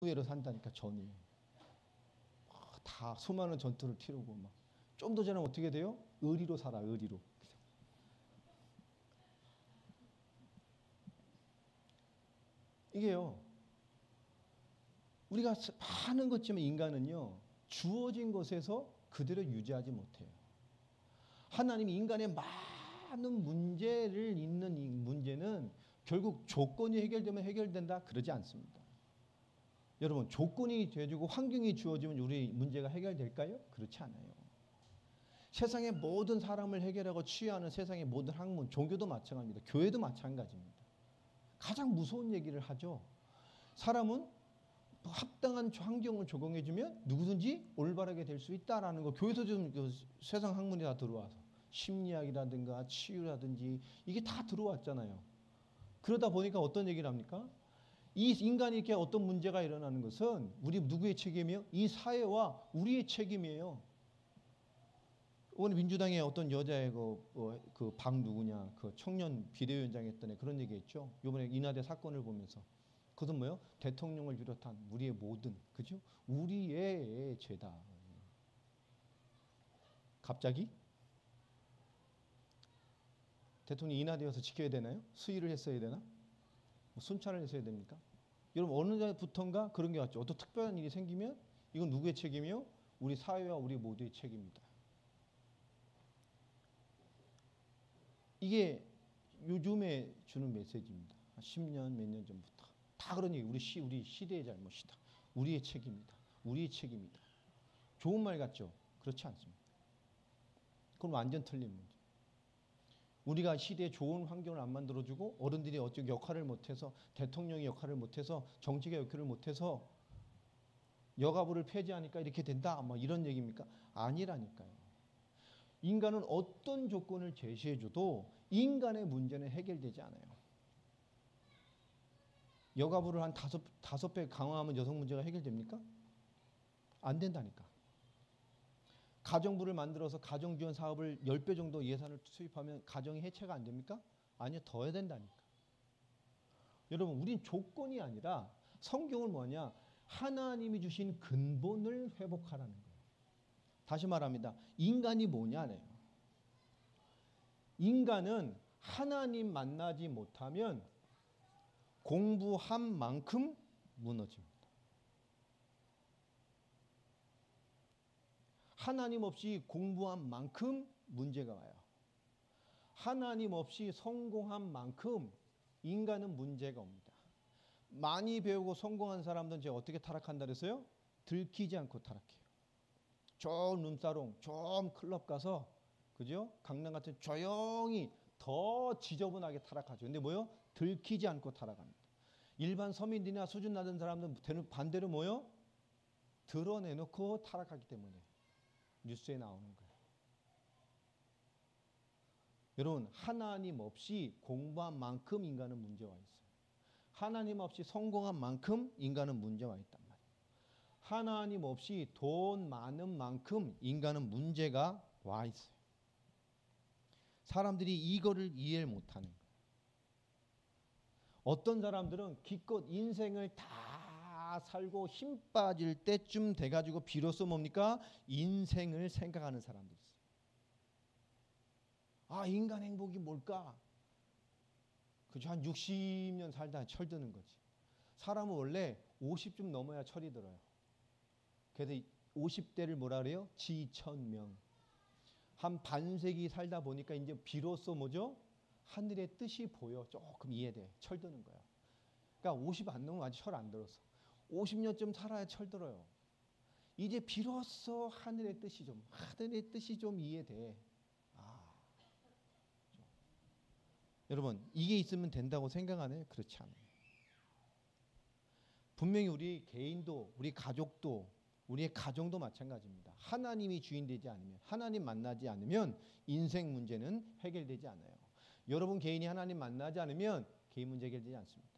전우회로 산다니까. 전우회. 다 수많은 전투를 치르고 막. 좀 더 지나면 어떻게 돼요? 의리로 살아. 의리로. 이게요. 우리가 많은 것지만 인간은요. 주어진 것에서 그대로 유지하지 못해요. 하나님이 인간의 많은 문제를 있는 이 문제는 결국 조건이 해결되면 해결된다? 그러지 않습니다. 여러분, 조건이 되어지고 환경이 주어지면 우리 문제가 해결될까요? 그렇지 않아요. 세상의 모든 사람을 해결하고 치유하는 세상의 모든 학문, 종교도 마찬가지입니다. 교회도 마찬가지입니다. 가장 무서운 얘기를 하죠. 사람은 합당한 환경을 적용해주면 누구든지 올바르게 될 수 있다라는 거. 교회에서 지금 세상 학문이 다 들어와서 심리학이라든가 치유라든지 이게 다 들어왔잖아요. 그러다 보니까 어떤 얘기를 합니까? 이 인간이 이렇게 어떤 문제가 일어나는 것은 우리 누구의 책임이에요? 이 사회와 우리의 책임이에요. 오늘 민주당의 어떤 여자의 그 박 누구냐, 그 청년 비대위원장 했던 애 그런 얘기했죠. 이번에 인하대 사건을 보면서. 그것은 뭐예요? 대통령을 비롯한 우리의 모든, 그죠? 우리의 죄다. 갑자기? 대통령이 인하되어서 지켜야 되나요? 수의를 했어야 되나? 뭐 순찰을 했어야 됩니까? 여러분, 어느 날부턴가 그런 게 왔죠. 어떤 특별한 일이 생기면 이건 누구의 책임이요? 우리 사회와 우리 모두의 책임입니다. 이게 요즘에 주는 메시지입니다. 10년, 몇 년 전부터. 다 그런 얘기. 우리 시대의 잘못이다. 우리의 책임이다. 우리의 책임이다. 좋은 말 같죠? 그렇지 않습니다. 그건 완전 틀린 문제. 우리가 시대에 좋은 환경을 안 만들어주고 어른들이 어쩌고 역할을 못해서 대통령이 역할을 못해서 정치가 역할을 못해서 여가부를 폐지하니까 이렇게 된다. 뭐 이런 얘기입니까? 아니라니까요. 인간은 어떤 조건을 제시해줘도 인간의 문제는 해결되지 않아요. 여가부를 한 다섯 배 강화하면 여성 문제가 해결됩니까? 안 된다니까. 가정부를 만들어서 가정지원 사업을 10배 정도 예산을 투입하면 가정이 해체가 안 됩니까? 아니요, 더 해야 된다니까. 여러분, 우린 조건이 아니라 성경은 뭐냐? 하나님이 주신 근본을 회복하라는 거예요. 다시 말합니다. 인간이 뭐냐네요. 인간은 하나님 만나지 못하면 공부한 만큼 무너집니다. 하나님 없이 공부한 만큼 문제가 와요. 하나님 없이 성공한 만큼 인간은 문제가 옵니다. 많이 배우고 성공한 사람들은 제가 어떻게 타락한다 그랬어요? 들키지 않고 타락해요. 좋은 룸사롱, 좋은 클럽 가서, 그죠? 강남 같은 조용히 더 지저분하게 타락하죠. 근데 뭐요? 들키지 않고 타락합니다. 일반 서민들이나 수준 낮은 사람들은 반대로 뭐요? 드러내놓고 타락하기 때문에 뉴스에 나오는 거예요. 여러분, 하나님 없이 공부한 만큼 인간은 문제와 있어요. 하나님 없이 성공한 만큼 인간은 문제와 있단 말이에요. 하나님 없이 돈 많은 만큼 인간은 문제가 와 있어요. 사람들이 이거를 이해를 못하는 거예요. 어떤 사람들은 기껏 인생을 다 살고 힘 빠질 때쯤 돼가지고 비로소 뭡니까? 인생을 생각하는 사람들이 있어요. 아, 인간 행복이 뭘까? 그죠? 한 60년 살다 철드는 거지. 사람은 원래 50쯤 넘어야 철이 들어요. 그래서 50대를 뭐라 그래요? 지천명. 한 반세기 살다 보니까 이제 비로소 뭐죠? 하늘의 뜻이 보여. 조금 이해돼. 철드는 거야. 그러니까 50 안 넘으면 아직 철 안 들었어. 50년쯤 살아야 철 들어요. 이제 비로소 하늘의 뜻이 좀 이해돼. 여러분, 이게 있으면 된다고 생각하나요? 그렇지 않아요. 분명히 우리 개인도, 우리 가족도, 우리의 가정도 마찬가지입니다. 하나님이 주인 되지 않으면, 하나님 만나지 않으면 인생 문제는 해결되지 않아요. 여러분 개인이 하나님 만나지 않으면 개인 문제 해결되지 않습니다.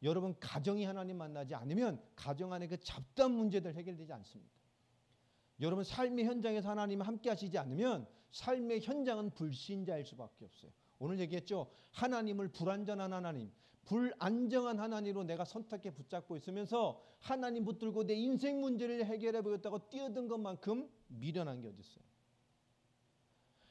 여러분 가정이 하나님 만나지 않으면 가정 안에 그 잡다한 문제들 해결되지 않습니다. 여러분 삶의 현장에서 하나님이 함께 하시지 않으면 삶의 현장은 불신자일 수밖에 없어요. 오늘 얘기했죠. 하나님을 불완전한 하나님, 불안정한 하나님으로 내가 선택해 붙잡고 있으면서 하나님 붙들고 내 인생 문제를 해결해 보겠다고 뛰어든 것만큼 미련한 게 어디 있어요?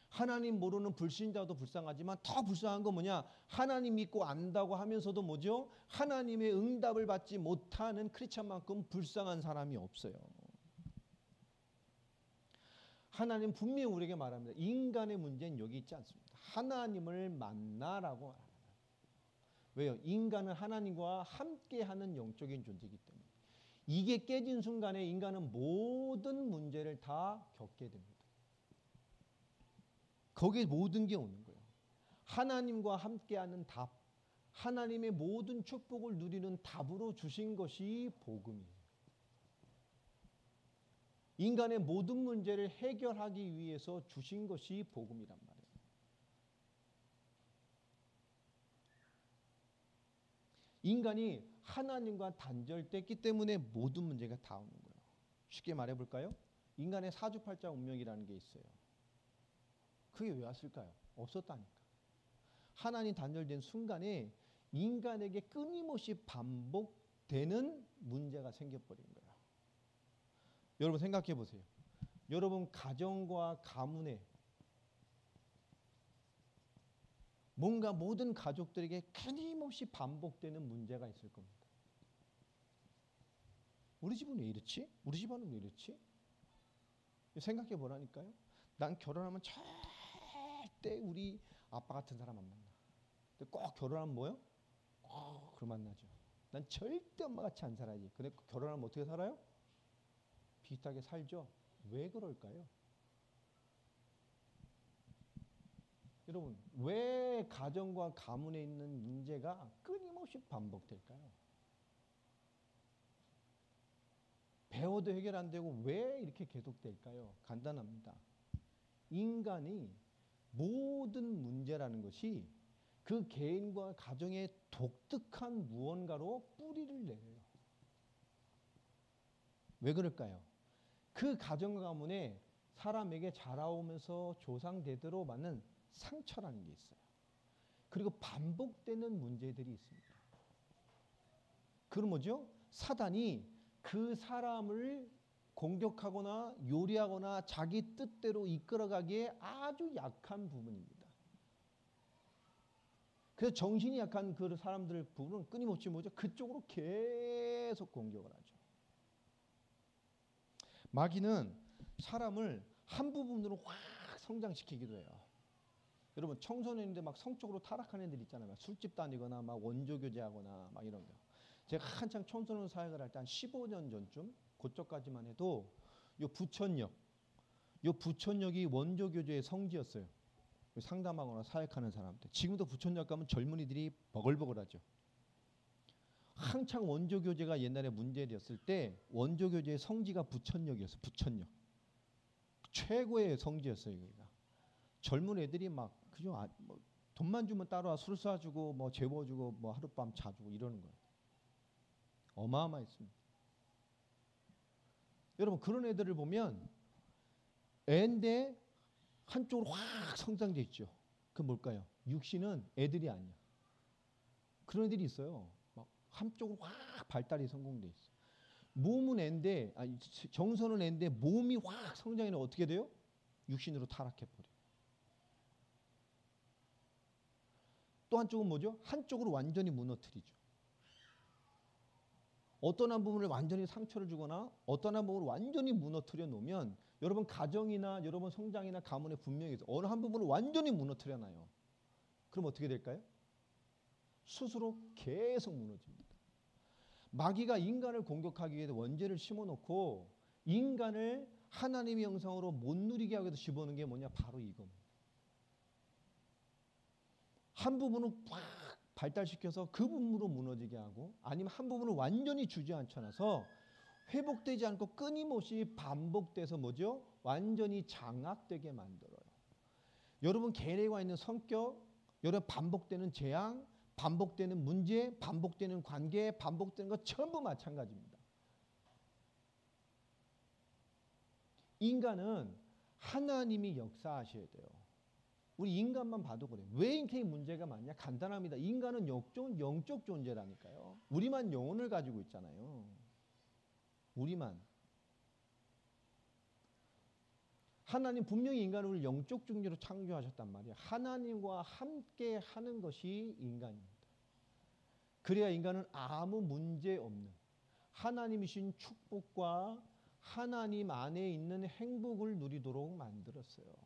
하나님 모르는 불신자도 불쌍하지만 더 불쌍한 건 뭐냐? 하나님 믿고 안다고 하면서도 뭐죠? 하나님의 응답을 받지 못하는 크리스찬만큼 불쌍한 사람이 없어요. 하나님 분명히 우리에게 말합니다. 인간의 문제는 여기 있지 않습니다. 하나님을 만나라고 말합니다. 왜요? 인간은 하나님과 함께하는 영적인 존재이기 때문에. 이게 깨진 순간에 인간은 모든 문제를 다 겪게 됩니다. 거기에 모든 게 오는 거예요. 하나님과 함께하는 답, 하나님의 모든 축복을 누리는 답으로 주신 것이 복음이에요. 인간의 모든 문제를 해결하기 위해서 주신 것이 복음이란 말이에요. 인간이 하나님과 단절됐기 때문에 모든 문제가 다 오는 거예요. 쉽게 말해볼까요? 인간의 사주팔자 운명이라는 게 있어요. 그게 왜 왔을까요? 없었다니까. 하나님 단절된 순간에 인간에게 끊임없이 반복되는 문제가 생겨버린 거예요. 여러분 생각해 보세요. 여러분 가정과 가문에 뭔가 모든 가족들에게 끊임없이 반복되는 문제가 있을 겁니다. 우리 집은 왜 이렇지? 우리 집안은 왜 이렇지? 생각해 보라니까요. 난 결혼하면 절대 우리 아빠 같은 사람 안 만나. 근데 꼭 결혼하면 뭐요? 그걸 만나죠. 난 절대 엄마 같이 안 살아야지. 근데 결혼하면 어떻게 살아요? 비슷하게 살죠. 왜 그럴까요? 여러분, 왜 가정과 가문에 있는 문제가 끊임없이 반복될까요? 배워도 해결 안 되고 왜 이렇게 계속될까요? 간단합니다. 인간이 모든 문제라는 것이 그 개인과 가정의 독특한 무언가로 뿌리를 내려요. 왜 그럴까요? 그 가정과 가문에 사람에게 자라오면서 조상대대로 받는 상처라는 게 있어요. 그리고 반복되는 문제들이 있습니다. 그럼 뭐죠? 사단이 그 사람을 공격하거나 요리하거나 자기 뜻대로 이끌어가기에 아주 약한 부분입니다. 그래서 정신이 약한 그 사람들 부분은 끊임없이 뭐죠? 그쪽으로 계속 공격을 하죠. 마귀는 사람을 한 부분으로 확 성장시키기도 해요. 여러분 청소년인데 막 성적으로 타락한 애들 있잖아요. 술집 다니거나 막 원조 교제하거나 막 이런 거. 제가 한창 청소년 사역을 할 때 한 15년 전쯤 그쪽까지만 해도 요 부천역이 원조 교제의 성지였어요. 상담하거나 사역하는 사람들. 지금도 부천역 가면 젊은이들이 버글버글하죠. 한창 원조 교제가 옛날에 문제되었을 때 원조 교제의 성지가 부천역이었어요. 부천역. 최고의 성지였어요. 여기가. 젊은 애들이 막 그죠? 뭐 돈만 주면 따라와 술 쏴주고 뭐 재워주고 뭐 하룻밤 자주고 이러는 거예요. 어마어마했습니다. 여러분 그런 애들을 보면 애인데 한쪽으로 확 성장돼 있죠. 그 뭘까요? 육신은 애들이 아니야. 그런 애들이 있어요. 막 한쪽으로 확 발달이 성공돼 있어. 몸은 애인데 정서는 애인데 몸이 확 성장해는 어떻게 돼요? 육신으로 타락해 버려. 또 한쪽은 뭐죠? 한쪽으로 완전히 무너뜨리죠. 어떤 한 부분을 완전히 상처를 주거나 어떤 한 부분을 완전히 무너뜨려 놓으면 여러분 가정이나 여러분 성장이나 가문에 분명히 있어요. 어느 한 부분을 완전히 무너뜨려 놔요. 그럼 어떻게 될까요? 스스로 계속 무너집니다. 마귀가 인간을 공격하기 위해 원죄를 심어놓고 인간을 하나님의 형상으로 못 누리게 하기 위해서 집어넣는 게 뭐냐? 바로 이겁니다. 한 부분은 팍 발달시켜서 그 부분으로 무너지게 하고 아니면 한 부분을 완전히 주저앉혀놔서 회복되지 않고 끊임없이 반복돼서 뭐죠? 완전히 장악되게 만들어요. 여러분 개인과 있는 성격, 여러분 반복되는 재앙, 반복되는 문제, 반복되는 관계, 반복되는 것 전부 마찬가지입니다. 인간은 하나님이 역사하셔야 돼요. 우리 인간만 봐도 그래요. 왜 이렇게 문제가 많냐? 간단합니다. 인간은 영적 존재라니까요. 우리만 영혼을 가지고 있잖아요. 우리만. 하나님 분명히 인간을 영적 존재로 창조하셨단 말이에요. 하나님과 함께 하는 것이 인간입니다. 그래야 인간은 아무 문제 없는 하나님이신 축복과 하나님 안에 있는 행복을 누리도록 만들었어요.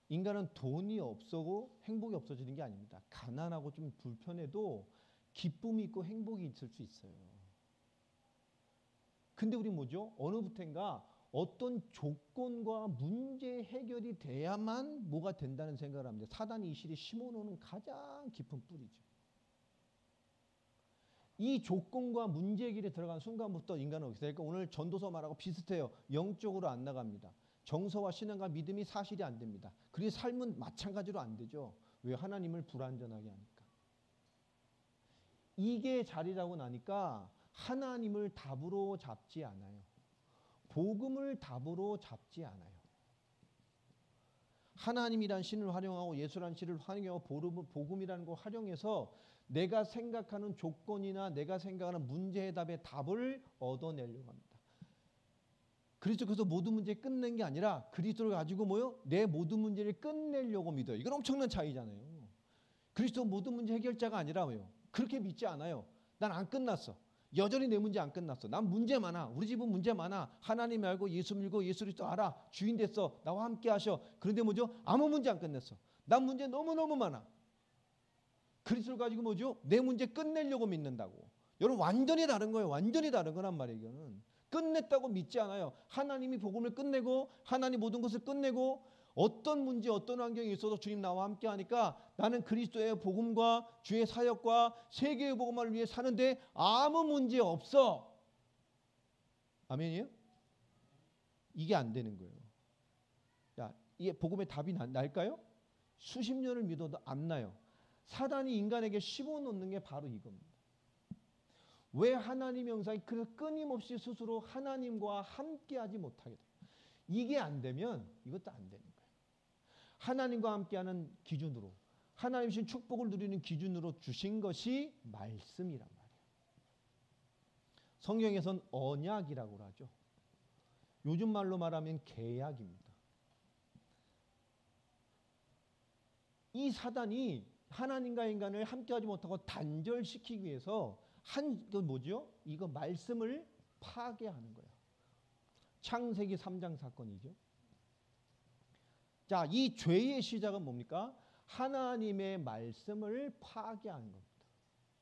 인간은 돈이 없어고 행복이 없어지는 게 아닙니다. 가난하고 좀 불편해도 기쁨이 있고 행복이 있을 수 있어요. 근데 우리 뭐죠? 어느부터인가 어떤 조건과 문제 해결이 돼야만 뭐가 된다는 생각을 합니다. 사단이 이 시대에 심어놓는 가장 깊은 뿌리죠. 이 조건과 문제 해결에 들어간 순간부터 인간은 어떻게 될까? 오늘 전도서 말하고 비슷해요. 영적으로 안 나갑니다. 정서와 신앙과 믿음이 사실이 안 됩니다. 그리고 삶은 마찬가지로 안 되죠. 왜? 하나님을 불완전하게 하니까. 이게 자리 잡고 나니까 하나님을 답으로 잡지 않아요. 복음을 답으로 잡지 않아요. 하나님이란 신을 활용하고 예수란 신을 활용하고 복음이라는 걸 활용해서 내가 생각하는 조건이나 내가 생각하는 문제 해답의 답을 얻어내려고 합니다. 그리스도께서 모든 문제 끝낸 게 아니라 그리스도를 가지고 뭐요? 내 모든 문제를 끝내려고 믿어요. 이건 엄청난 차이잖아요. 그리스도 모든 문제 해결자가 아니라 뭐요? 그렇게 믿지 않아요. 난 안 끝났어. 여전히 내 문제 안 끝났어. 난 문제 많아. 우리 집은 문제 많아. 하나님 알고 예수 믿고 예수 그리스도 알아. 주인 됐어. 나와 함께 하셔. 그런데 뭐죠? 아무 문제 안 끝냈어. 난 문제 너무너무 많아. 그리스도를 가지고 뭐죠? 내 문제 끝내려고 믿는다고. 여러분 완전히 다른 거예요. 완전히 다른 거란 말이에요. 이거는. 끝냈다고 믿지 않아요. 하나님이 복음을 끝내고 하나님 모든 것을 끝내고 어떤 문제 어떤 환경이 있어도 주님 나와 함께 하니까 나는 그리스도의 복음과 주의 사역과 세계의 복음을 위해 사는데 아무 문제 없어. 아멘이에요? 이게 안 되는 거예요. 야, 이게 복음의 답이 날까요? 수십 년을 믿어도 안 나요. 사단이 인간에게 씹어놓는 게 바로 이겁니다. 왜 하나님의 형상이 끊임없이 스스로 하나님과 함께하지 못하게 돼요? 이게 안 되면 이것도 안 되는 거예요. 하나님과 함께하는 기준으로 하나님이신 축복을 누리는 기준으로 주신 것이 말씀이란 말이에요. 성경에선 언약이라고 하죠. 요즘 말로 말하면 계약입니다. 이 사단이 하나님과 인간을 함께하지 못하고 단절시키기 위해서 그 뭐죠? 이거 말씀을 파괴하는 거예요. 창세기 3장 사건이죠. 자, 이 죄의 시작은 뭡니까? 하나님의 말씀을 파괴하는 겁니다.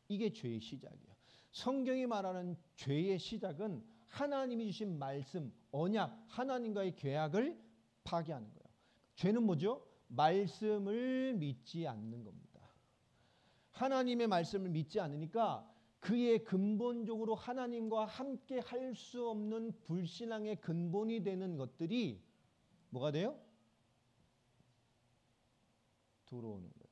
이게 죄의 시작이에요. 성경이 말하는 죄의 시작은 하나님이 주신 말씀, 언약, 하나님과의 계약을 파괴하는 거예요. 죄는 뭐죠? 말씀을 믿지 않는 겁니다. 하나님의 말씀을 믿지 않으니까 그의 근본적으로 하나님과 함께 할 수 없는 불신앙의 근본이 되는 것들이 뭐가 돼요? 들어오는 거예요.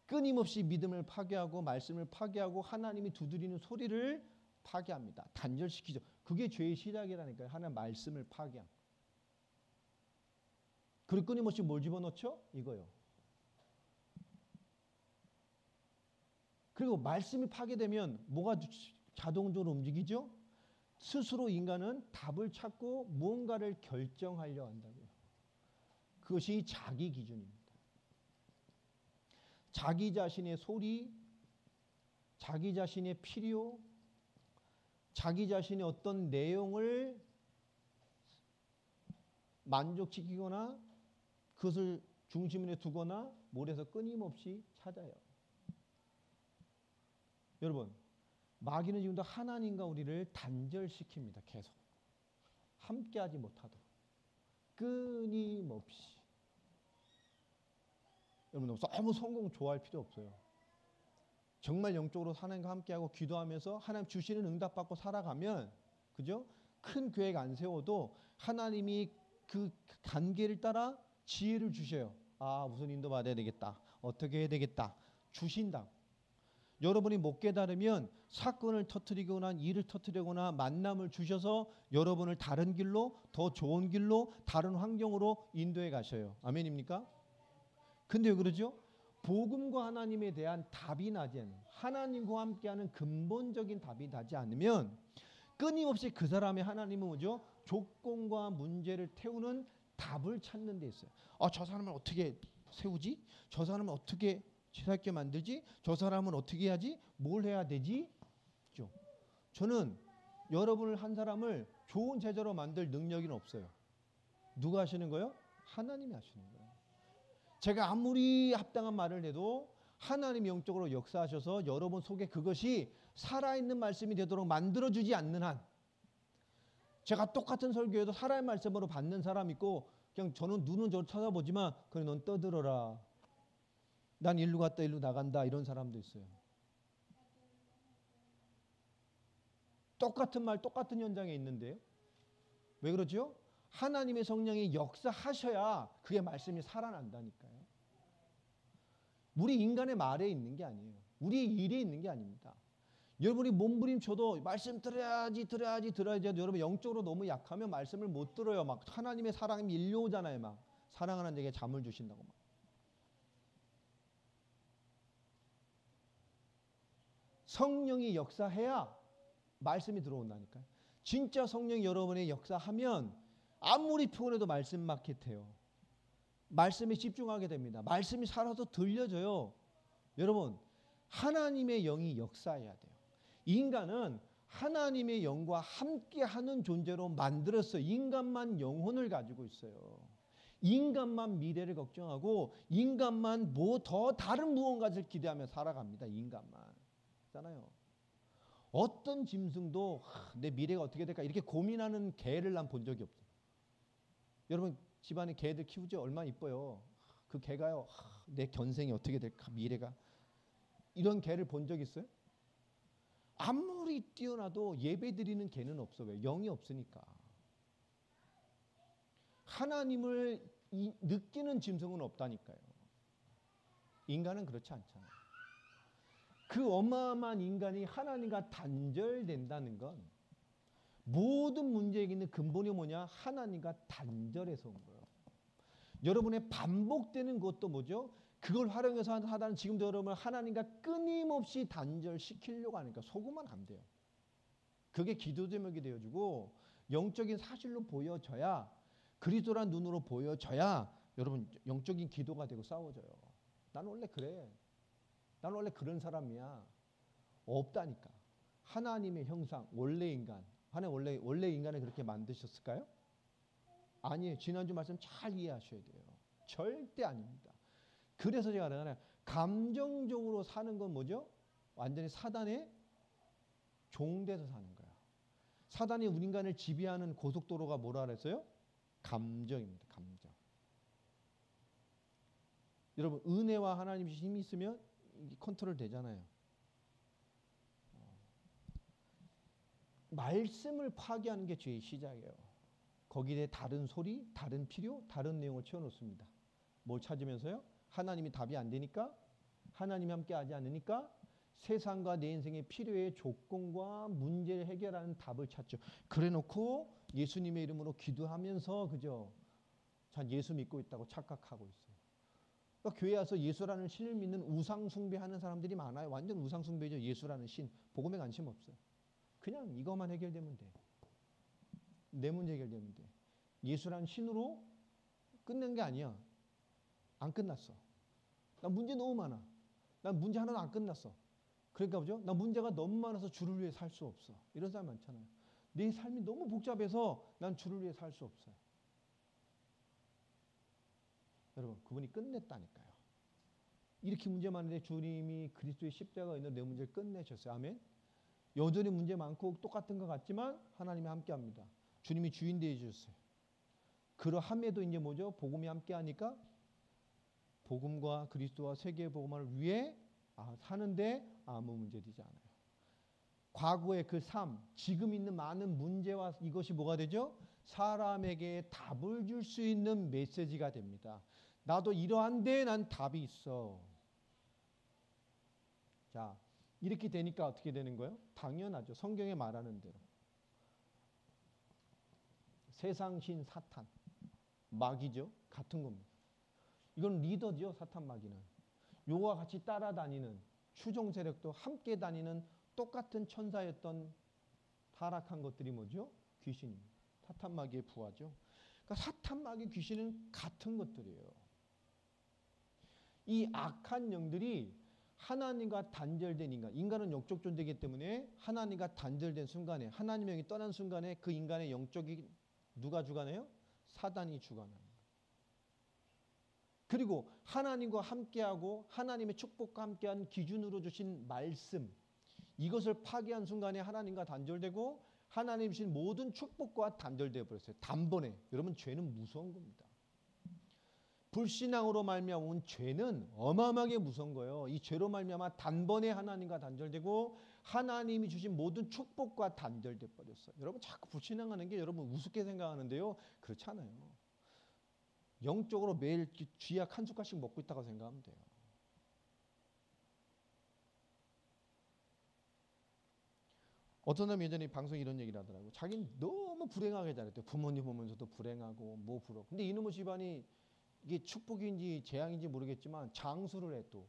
끊임없이 믿음을 파괴하고 말씀을 파괴하고 하나님이 두드리는 소리를 파괴합니다. 단절시키죠. 그게 죄의 시작이라니까요. 하나님 말씀을 파괴함. 그리고 끊임없이 뭘 집어넣죠? 이거요. 그리고 말씀이 파괴되면 뭐가 자동적으로 움직이죠? 스스로 인간은 답을 찾고 무언가를 결정하려 한다고요. 그것이 자기 기준입니다. 자기 자신의 소리, 자기 자신의 필요, 자기 자신의 어떤 내용을 만족시키거나 그것을 중심에 두거나 몰에서 끊임없이 찾아요. 여러분, 마귀는 지금도 하나님과 우리를 단절시킵니다. 계속. 함께하지 못하도록. 끊임없이. 여러분, 너무 성공 좋아할 필요 없어요. 정말 영적으로 하나님과 함께하고 기도하면서 하나님 주시는 응답받고 살아가면, 그죠? 큰 계획 안 세워도 하나님이 그 단계를 따라 지혜를 주셔요. 아, 무슨 인도 받아야 되겠다. 어떻게 해야 되겠다. 주신다. 여러분이 못 깨달으면 사건을 터뜨리거나 일을 터뜨리거나 만남을 주셔서 여러분을 다른 길로, 더 좋은 길로, 다른 환경으로 인도해 가셔요. 아멘입니까? 근데 왜 그러죠? 복음과 하나님에 대한 답이 나지 않아요. 하나님과 함께하는 근본적인 답이 나지 않으면 끊임없이 그 사람의 하나님은 뭐죠? 조건과 문제를 태우는 답을 찾는 데 있어요. 저 사람을 어떻게 세우지? 저 사람을 어떻게 살게 만들지? 저 사람은 어떻게 해야지? 뭘 해야 되지? 그죠? 저는 여러분을 한 사람을 좋은 제자로 만들 능력은 없어요. 누가 하시는 거예요? 하나님이 하시는 거예요. 제가 아무리 합당한 말을 해도 하나님이 영적으로 역사하셔서 여러분 속에 그것이 살아있는 말씀이 되도록 만들어주지 않는 한, 제가 똑같은 설교에도 살아있는 말씀으로 받는 사람 있고 그냥 저는 눈은 저를 쳐다보지만 그래 넌 떠들어라. 난 일로 갔다 일로 나간다. 이런 사람도 있어요. 똑같은 말 똑같은 현장에 있는데요. 왜 그러죠? 하나님의 성령이 역사하셔야 그의 말씀이 살아난다니까요. 우리 인간의 말에 있는 게 아니에요. 우리의 일에 있는 게 아닙니다. 여러분이 몸부림쳐도 말씀 들어야지 해도 여러분 영적으로 너무 약하면 말씀을 못 들어요. 막 하나님의 사랑이 밀려오잖아요. 막 사랑하는 자에게 잠을 주신다고 막. 성령이 역사해야 말씀이 들어온다니까요. 진짜 성령이 여러분의 역사하면 아무리 피곤해도 말씀 마켓해요. 말씀에 집중하게 됩니다. 말씀이 살아서 들려져요. 여러분, 하나님의 영이 역사해야 돼요. 인간은 하나님의 영과 함께하는 존재로 만들었어요. 인간만 영혼을 가지고 있어요. 인간만 미래를 걱정하고 인간만 뭐 더 다른 무언가를 기대하며 살아갑니다. 인간만. 있잖아요. 어떤 짐승도 내 미래가 어떻게 될까 이렇게 고민하는 개를 난 본 적이 없어요. 여러분 집안에 개들 키우죠? 얼마나 이뻐요. 그 개가요. 내 견생이 어떻게 될까 미래가. 이런 개를 본 적 있어요? 아무리 뛰어나도 예배 드리는 개는 없어. 왜? 영이 없으니까. 하나님을 느끼는 짐승은 없다니까요. 인간은 그렇지 않잖아요. 그 어마어마한 인간이 하나님과 단절된다는 건 모든 문제에 있는 근본이 뭐냐? 하나님과 단절해서 온 거예요. 여러분의 반복되는 것도 뭐죠? 그걸 활용해서 하다는 지금도 여러분을 하나님과 끊임없이 단절시키려고 하니까 속으면 안 돼요. 그게 기도 제목이 되어주고 영적인 사실로 보여져야, 그리스도란 눈으로 보여져야 여러분 영적인 기도가 되고 싸워져요. 나는 원래 그래. 나는 원래 그런 사람이야. 없다니까. 하나님의 형상, 원래 인간. 하나님 원래 인간을 그렇게 만드셨을까요? 아니에요. 지난주 말씀 잘 이해하셔야 돼요. 절대 아닙니다. 그래서 제가 그러잖아요. 감정적으로 사는 건 뭐죠? 완전히 사단의 종돼서 사는 거야. 사단이 우리 인간을 지배하는 고속도로가 뭐라 그랬어요? 감정입니다. 감정. 여러분 은혜와 하나님의 힘이 있으면 컨트롤 되잖아요. 말씀을 파괴하는 게 죄의 시작이에요. 거기에 다른 소리, 다른 필요, 다른 내용을 채워놓습니다. 뭘 찾으면서요? 하나님이 답이 안 되니까, 하나님이 함께 하지 않으니까 세상과 내 인생의 필요의 조건과 문제를 해결하는 답을 찾죠. 그래놓고 예수님의 이름으로 기도하면서 그죠? 전 예수 믿고 있다고 착각하고 있어요. 그러니까 교회 와서 예수라는 신을 믿는 우상 숭배하는 사람들이 많아요. 완전 우상 숭배죠. 예수라는 신. 복음에 관심 없어요. 그냥 이것만 해결되면 돼. 내 문제 해결되면 돼. 예수라는 신으로 끝낸 게 아니야. 안 끝났어. 나 문제 너무 많아. 난 문제 하나도 안 끝났어. 그러니까 보죠. 나 문제가 너무 많아서 주를 위해 살 수 없어. 이런 사람 많잖아요. 내 삶이 너무 복잡해서 난 주를 위해 살 수 없어요. 여러분, 그분이 끝냈다니까요. 이렇게 문제 많은데 주님이 그리스도의 십자가가 있는 내 문제를 끝내셨어요. 아멘. 여전히 문제 많고 똑같은 것 같지만 하나님이 함께합니다. 주님이 주인 되어 주셨어요. 그러함에도 이제 뭐죠? 복음이 함께하니까 복음과 그리스도와 세계의 복음을 위해 사는데 아무 문제 되지 않아요. 과거의 그 삶, 지금 있는 많은 문제와 이것이 뭐가 되죠? 사람에게 답을 줄 수 있는 메시지가 됩니다. 나도 이러한데 난 답이 있어. 자, 이렇게 되니까 어떻게 되는 거예요? 당연하죠. 성경에 말하는 대로. 세상신 사탄, 마귀죠. 같은 겁니다. 이건 리더죠. 사탄 마귀는. 요와 같이 따라다니는 추종 세력도 함께 다니는 똑같은 천사였던 타락한 것들이 뭐죠? 귀신입니다. 사탄 마귀의 부하죠. 그러니까 사탄 마귀 귀신은 같은 것들이에요. 이 악한 영들이 하나님과 단절된 인간, 인간은 영적 존재이기 때문에 하나님과 단절된 순간에, 하나님의 영이 떠난 순간에 그 인간의 영적이 누가 주관해요? 사단이 주관합니다. 그리고 하나님과 함께하고 하나님의 축복과 함께한 기준으로 주신 말씀, 이것을 파괴한 순간에 하나님과 단절되고 하나님 주신 모든 축복과 단절되어 버렸어요. 단번에. 여러분, 죄는 무서운 겁니다. 불신앙으로 말미암은 죄는 어마어마하게 무서운 거예요. 이 죄로 말미암아 단번에 하나님과 단절되고 하나님이 주신 모든 축복과 단절돼 버렸어요. 여러분, 자꾸 불신앙하는 게 여러분 우습게 생각하는데요. 그렇지 않아요. 영적으로 매일 쥐약 한 숟갈씩 먹고 있다고 생각하면 돼요. 어떤 사람이 예전에 방송에 이런 얘기를 하더라고요. 자기는 너무 불행하게 자랐대요. 부모님 보면서도 불행하고 뭐 불어. 근데 이놈의 집안이 이게 축복인지 재앙인지 모르겠지만 장수를 해 또.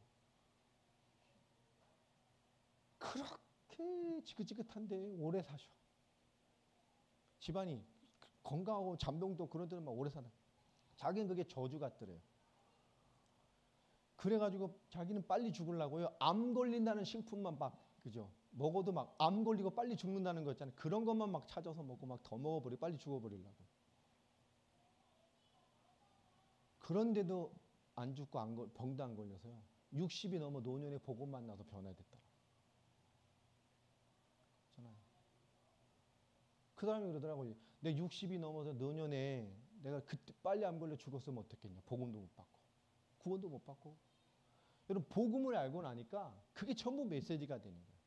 그렇게 지긋지긋한데 오래 사셔. 집안이 건강하고 잠병도 그런 데는 막 오래 사는. 자기는 그게 저주 같더래요. 그래가지고 자기는 빨리 죽으려고요. 암 걸린다는 식품만 막, 그죠? 먹어도 막 암 걸리고 빨리 죽는다는 거 있잖아요. 그런 것만 막 찾아서 먹고 막 더 먹어버리고 빨리 죽어버리려고. 그런데도 안 죽고 병도 안 걸려서요. 60이 넘어 노년에 복음 만나서 변화됐더라. 그 사람이 그러더라고요. 내 60이 넘어서 노년에 내가 그때 빨리 암 걸려 죽었으면 어떻겠냐. 복음도 못 받고 구원도 못 받고. 여러분, 복음을 알고 나니까 그게 전부 메시지가 되는 거예요.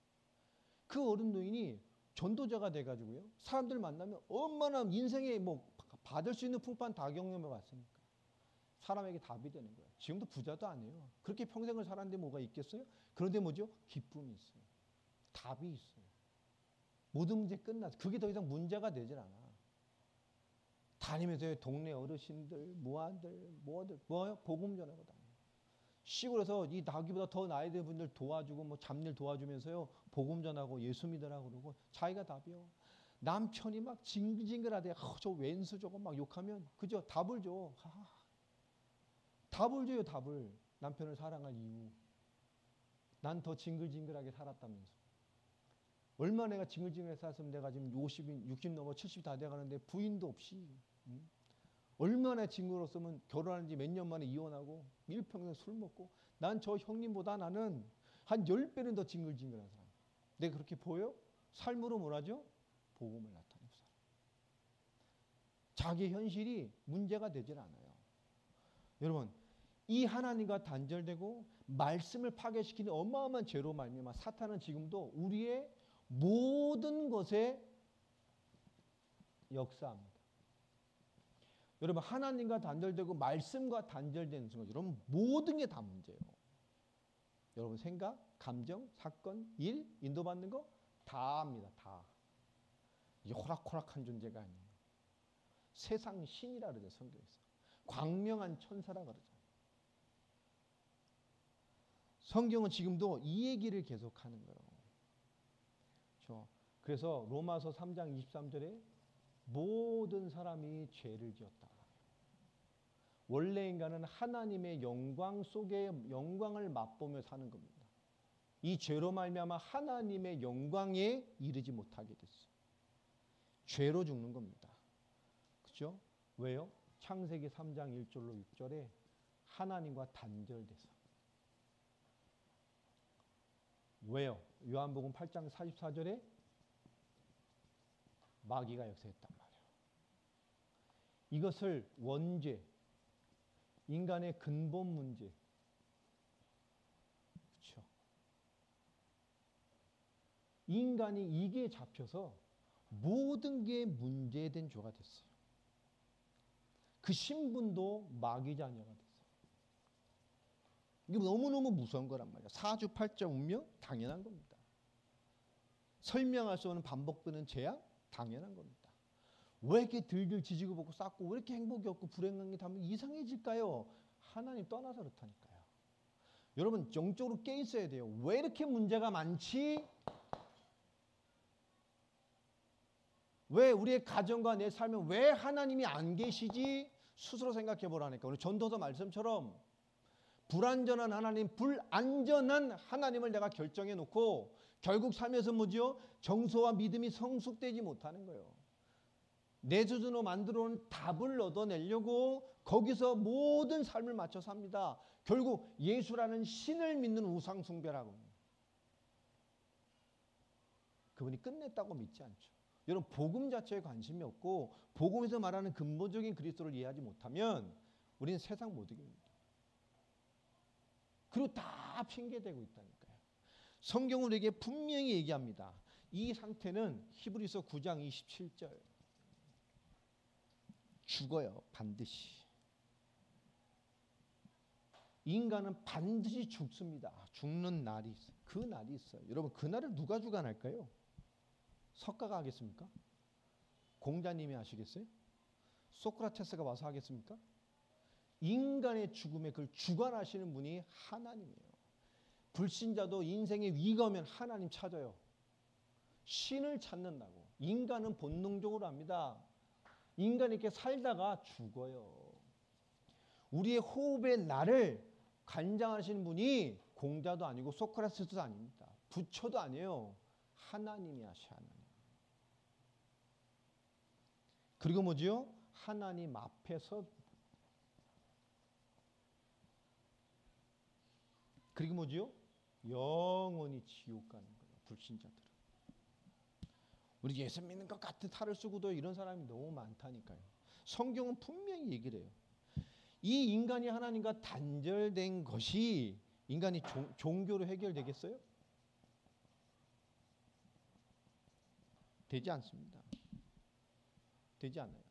그 어른 노인이 전도자가 돼가지고요. 사람들 만나면 얼마나 인생에 뭐 받을 수 있는 풍파는 다 경험해 왔으니까 사람에게 답이 되는 거예요. 지금도 부자도 아니에요. 그렇게 평생을 살았는데 뭐가 있겠어요? 그런데 뭐죠? 기쁨이 있어요. 답이 있어요. 모든 문제 끝났어. 그게 더 이상 문제가 되질 않아. 다니면서 동네 어르신들, 무한들, 뭐요? 복음 전하고 다녀요. 시골에서 이 나기보다 더 나이 든 분들 도와주고 뭐 잡일 도와주면서요. 복음 전하고 예수 믿으라고 그러고 자기가 답이요. 남편이 막 징글징글하대. 저 왼수 저거 막 욕하면 그죠? 답을 줘. 답을 줘요, 답을. 남편을 사랑할 이유. 난 더 징글징글하게 살았다면서. 얼마나 내가 징글징글하게 살았으면 내가 지금 50, 60 넘어 70 다 돼가는데 부인도 없이. 얼마나 징그러웠으면 결혼한 지 몇 년 만에 이혼하고 일평생 술 먹고. 난 저 형님보다 나는 한 10배는 더 징글징글한 사람. 내가 그렇게 보여? 삶으로 뭐라죠? 복음을 나타내고 살아. 자기 현실이 문제가 되질 않아요. 여러분, 이 하나님과 단절되고 말씀을 파괴시키는 어마어마한 죄로 말미암아 사탄은 지금도 우리의 모든 것에 역사합니다. 여러분, 하나님과 단절되고 말씀과 단절되는 순간 여러분 모든 게 다 문제예요. 여러분 생각, 감정, 사건, 일, 인도받는 거 다 합니다. 다. 이게 호락호락한 존재가 아니에요. 세상 신이라 그러죠. 성경에서. 광명한 천사라 그러죠. 성경은 지금도 이 얘기를 계속하는 거예요. 그렇죠? 그래서 로마서 3장 23절에 모든 사람이 죄를 지었다. 원래 인간은 하나님의 영광 속에 영광을 맛보며 사는 겁니다. 이 죄로 말미암아 하나님의 영광에 이르지 못하게 됐어요. 죄로 죽는 겁니다. 그렇죠? 왜요? 창세기 3장 1절로 6절에 하나님과 단절돼서. 왜요? 요한복음 8장 44절에 마귀가 역사했단 말이에요. 이것을 원죄, 인간의 근본 문제. 그렇죠? 인간이 이게 잡혀서 모든 게 문제된 죄가 됐어요. 그 신분도 마귀 자녀가 됐어요. 이게 너무너무 무서운 거란 말이에요. 사주팔자 운명 당연한 겁니다. 설명할 수 없는 반복되는 죄악? 당연한 겁니다. 왜 이렇게 들들 지지고 볶고 쌓고 왜 이렇게 행복이 없고 불행한 게 다 이상해질까요? 하나님 떠나서 그렇다니까요. 여러분 영적으로 깨 있어야 돼요. 왜 이렇게 문제가 많지? 왜 우리의 가정과 내 삶에 왜 하나님이 안 계시지? 스스로 생각해 보라니까. 우리 전도서 말씀처럼 불완전한 하나님, 불안전한 하나님을 내가 결정해 놓고 결국 삶에서 뭐지요? 정서와 믿음이 성숙되지 못하는 거예요. 내 수준으로 만들어 놓은 답을 얻어내려고 거기서 모든 삶을 맞춰 삽니다. 결국 예수라는 신을 믿는 우상 숭배라고. 그분이 끝냈다고 믿지 않죠. 여러분 복음 자체에 관심이 없고 복음에서 말하는 근본적인 그리스도를 이해하지 못하면 우리는 세상 못 이깁니다. 그리고 다 핑계대고 있다니까요. 성경은 우리에게 분명히 얘기합니다. 이 상태는 히브리서 9장 27절 죽어요. 반드시. 인간은 반드시 죽습니다. 죽는 날이 있어요. 그 날이 있어요. 여러분 그 날을 누가 주관할까요? 석가가 하겠습니까? 공자님이 하시겠어요? 소크라테스가 와서 하겠습니까? 인간의 죽음에 그걸 주관하시는 분이 하나님이에요. 불신자도 인생의 위기가 오면 하나님 찾아요. 신을 찾는다고. 인간은 본능적으로 합니다. 인간이 이렇게 살다가 죽어요. 우리의 호흡의 날을 관장하시는 분이 공자도 아니고 소크라테스도 아닙니다. 부처도 아니에요. 하나님이 하셔. 하나님. 그리고 뭐지요? 하나님 앞에서 그리고 뭐지요? 영원히 지옥 가는 거예요. 불신자들은. 우리 예수 믿는 것 같은 탈을 쓰고도 이런 사람이 너무 많다니까요. 성경은 분명히 얘기를 해요. 이 인간이 하나님과 단절된 것이 인간이 종교로 해결되겠어요? 되지 않습니다. 되지 않아요.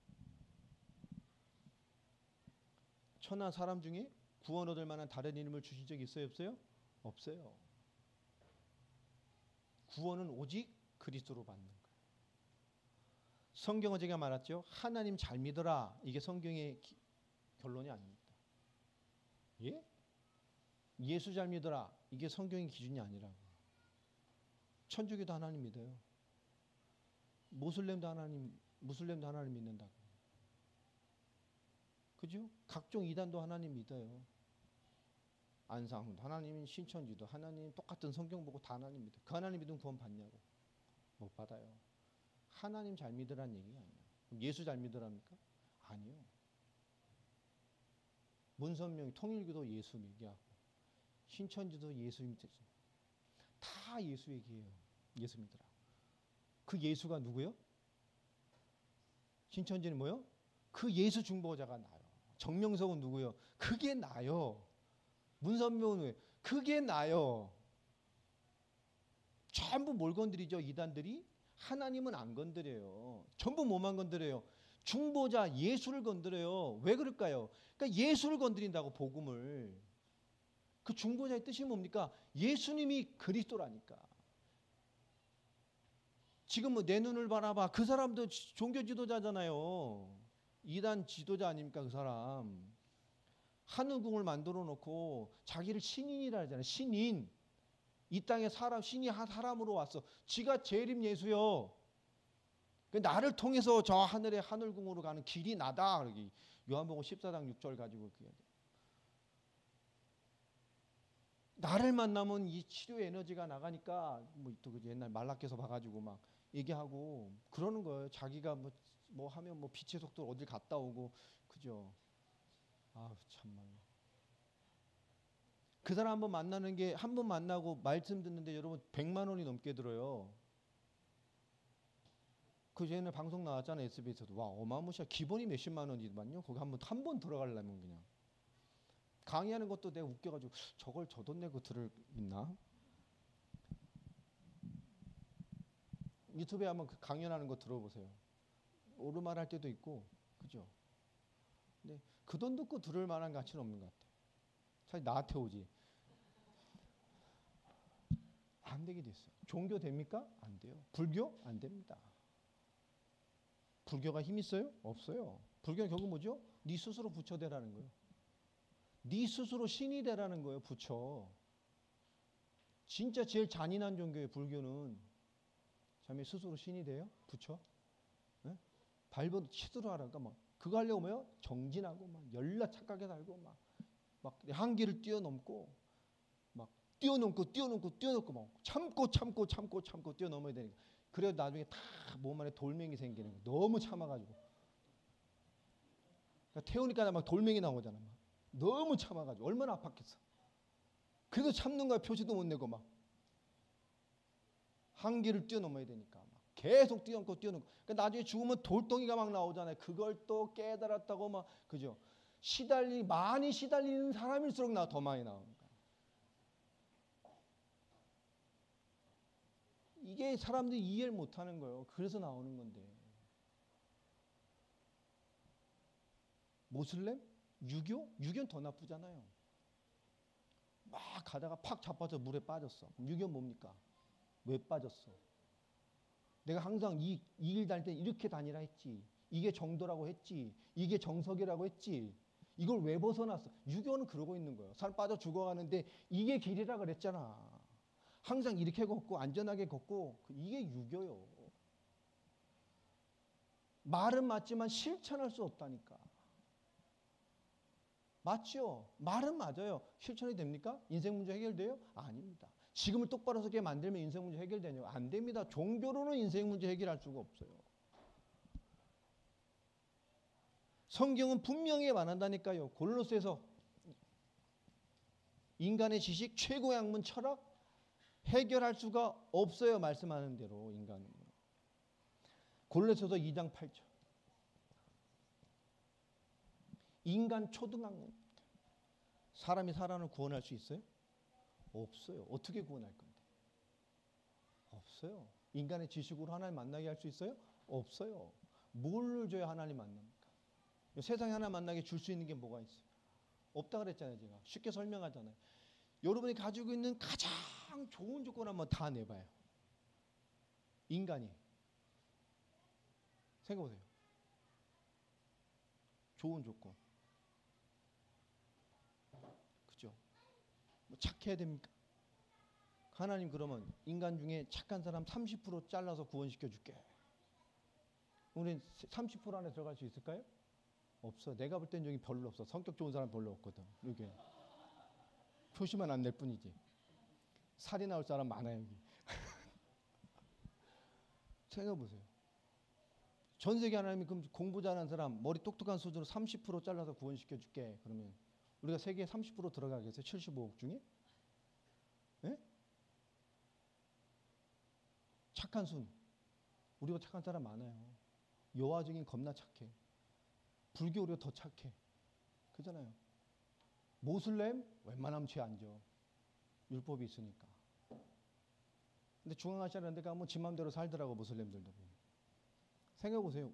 천하 사람 중에 구원 얻을 만한 다른 이름을 주신 적이 있어요? 없어요? 없어요. 구원은 오직 그리스도로 받는 거예요. 성경은 제가 말했죠. 하나님 잘 믿어라. 이게 성경의 결론이 아닙니다. 예? 예수 잘 믿어라. 이게 성경의 기준이 아니라고. 천주교도 하나님 믿어요. 무슬림도 하나님 믿는다고. 그죠? 각종 이단도 하나님 믿어요. 안상도 하나님, 신천지도 하나님, 똑같은 성경 보고 다 하나님 믿어요. 그 하나님 믿으면 구원 받냐고. 못 받아요. 하나님 잘 믿으라는 얘기가 아니에요. 그럼 예수 잘 믿으랍니까? 아니요. 문선명이 통일교도 예수 얘기하고 신천지도 예수 믿지. 다 예수 얘기해요. 예수 믿으라. 그 예수가 누구요? 신천지는 뭐요? 그 예수 중보자가 나요. 정명석은 누구요? 그게 나요. 문선명은 왜? 그게 나요. 전부 뭘 건드리죠? 이단들이? 하나님은 안 건드려요. 전부 뭐만 건드려요? 중보자 예수를 건드려요. 왜 그럴까요? 그러니까 예수를 건드린다고 복음을. 그 중보자의 뜻이 뭡니까? 예수님이 그리스도라니까. 지금 뭐 내 눈을 바라봐. 그 사람도 종교 지도자잖아요. 이단 지도자 아닙니까? 그 사람. 하늘궁을 만들어 놓고 자기를 신인이라 하잖아요. 신인. 이 땅에 사람, 신이 사람으로 왔어. 지가 재림 예수요. 나를 통해서 저 하늘의 하늘궁으로 가는 길이 나다. 요한복음 14장 6절 가지고 그게. 나를 만나면 이 치료 에너지가 나가니까 또 옛날 말라께서 봐가지고 막 얘기하고 그러는 거예요. 자기가 뭐 하면 뭐 빛의 속도로 어딜 갔다 오고 그죠. 아 참말로. 그 사람 한번 만나는 게 한 번 만나고 말씀 듣는데 여러분 100만 원이 넘게 들어요. 그 전에 방송 나왔잖아요. SBS에서도. 와 어마무시하. 기본이 몇십만 원이더만요. 거기 한 번 들어가려면 그냥. 강의하는 것도 내가 웃겨가지고 저걸 저 돈 내고 들을 있나? 유튜브에 한번 강연하는 거 들어보세요. 오르말 할 때도 있고 그죠? 근데 그 돈 듣고 들을 만한 가치는 없는 것 같아요. 차라리 나한테 오지. 안 되게 됐어요. 종교 됩니까? 안 돼요. 불교? 안 됩니다. 불교가 힘 있어요? 없어요. 불교는 결국 뭐죠? 네 스스로 부처 되라는 거예요. 네 스스로 신이 되라는 거예요. 부처. 진짜 제일 잔인한 종교예요. 불교는. 자매 스스로 신이 돼요? 부처? 네? 발버둥 치도록 하라니까 막 그거 하려고 뭐요? 정진하고 막 열나 착하게 살고 막 한계를 뛰어넘고 막 뛰어넘고 막 참고 뛰어넘어야 되니까. 그래도 나중에 다 몸 안에 돌멩이 생기는 거예요. 너무 참아가지고. 그러니까 태우니까 막 돌멩이 나오잖아. 막. 너무 참아가지고 얼마나 아팠겠어. 그래도 참는 거야. 표시도 못 내고 막 한계를 뛰어넘어야 되니까 막 계속 뛰어넘고 그러니까 나중에 죽으면 돌덩이가 막 나오잖아요. 그걸 또 깨달았다고 막 그죠? 많이 시달리는 사람일수록 더 많이 나오니까. 이게 사람들이 이해를 못하는 거예요. 그래서 나오는 건데. 모슬렘? 유교? 유교는 더 나쁘잖아요. 막 가다가 팍 잡아서 물에 빠졌어. 유교는 뭡니까? 왜 빠졌어? 내가 항상 이 일 다닐 때 이렇게 다니라 했지. 이게 정도라고 했지. 이게 정석이라고 했지. 이걸 왜 벗어났어? 유교는 그러고 있는 거예요. 살 빠져 죽어가는데 이게 길이라 그랬잖아. 항상 이렇게 걷고 안전하게 걷고 이게 유교요. 말은 맞지만 실천할 수 없다니까. 맞죠? 말은 맞아요. 실천이 됩니까? 인생 문제 해결돼요? 아닙니다. 지금을 똑바로 서게 만들면 인생 문제 해결되냐고? 안 됩니다. 종교로는 인생 문제 해결할 수가 없어요. 성경은 분명히 말한다니까요. 골로새서 인간의 지식, 최고의 학문, 철학 해결할 수가 없어요. 말씀하는 대로 인간은. 골로새서 2장 8절. 인간 초등학문. 사람이 사람을 구원할 수 있어요? 없어요. 어떻게 구원할 건데? 없어요. 인간의 지식으로 하나님 만나게 할 수 있어요? 없어요. 뭘 줘야 하나님 만납니까? 세상에 하나 만나게 줄 수 있는 게 뭐가 있어요? 없다 그랬잖아요. 제가 쉽게 설명하잖아요. 여러분이 가지고 있는 가장 좋은 조건 한번 다 내봐요. 인간이 생각해보세요. 좋은 조건. 그죠? 뭐 착해야 됩니까? 하나님 그러면 인간 중에 착한 사람 30% 잘라서 구원시켜 줄게. 우리는 30% 안에 들어갈 수 있을까요? 없어. 내가 볼 땐 여기 별로 없어. 성격 좋은 사람 별로 없거든. 이게 표시만 안 낼 뿐이지. 살이 나올 사람 많아요 여기. 생각해보세요. 전 세계 하나님이 그럼 공부 잘하는 사람 머리 똑똑한 수준으로 30% 잘라서 구원시켜 줄게. 그러면 우리가 세계에 30% 들어가겠어요? 75억 중에? 네? 착한 순. 우리보다 착한 사람 많아요. 여화적인 겁나 착해. 불교 우리가 더 착해. 그잖아요. 모슬렘 웬만하면 죄 안 져. 율법이 있으니까. 근데 중앙아시아 이런 데 가면 지 맘대로 살더라고 모슬렘들도. 생각해보세요.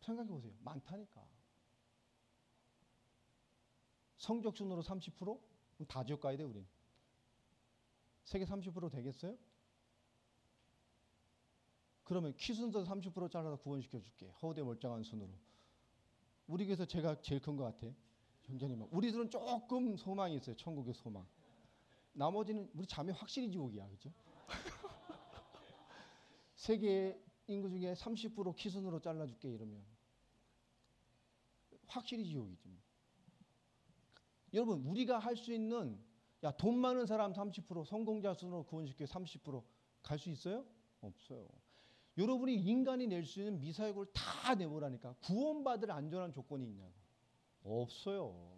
생각해보세요. 많다니까. 성적 순으로 30%? 그럼 다 지옥 가야 돼 우린. 세계 30% 되겠어요? 그러면 키 순서 30% 잘라서 구원시켜 줄게. 허우대 멀쩡한 순으로. 우리 교회에서 제가 제일 큰 것 같아. 전자님. 우리들은 조금 소망이 있어요. 천국의 소망. 나머지는 우리 자매 확실히 지옥이야. 그죠? 세계 인구 중에 30% 키 순으로 잘라줄게 이러면 확실히 지옥이지. 여러분 우리가 할 수 있는 돈 많은 사람 30% 성공자 순으로 구원시켜 30% 갈 수 있어요? 없어요. 여러분이 인간이 낼 수 있는 미사역을 다 내보라니까. 구원받을 안전한 조건이 있냐고. 없어요.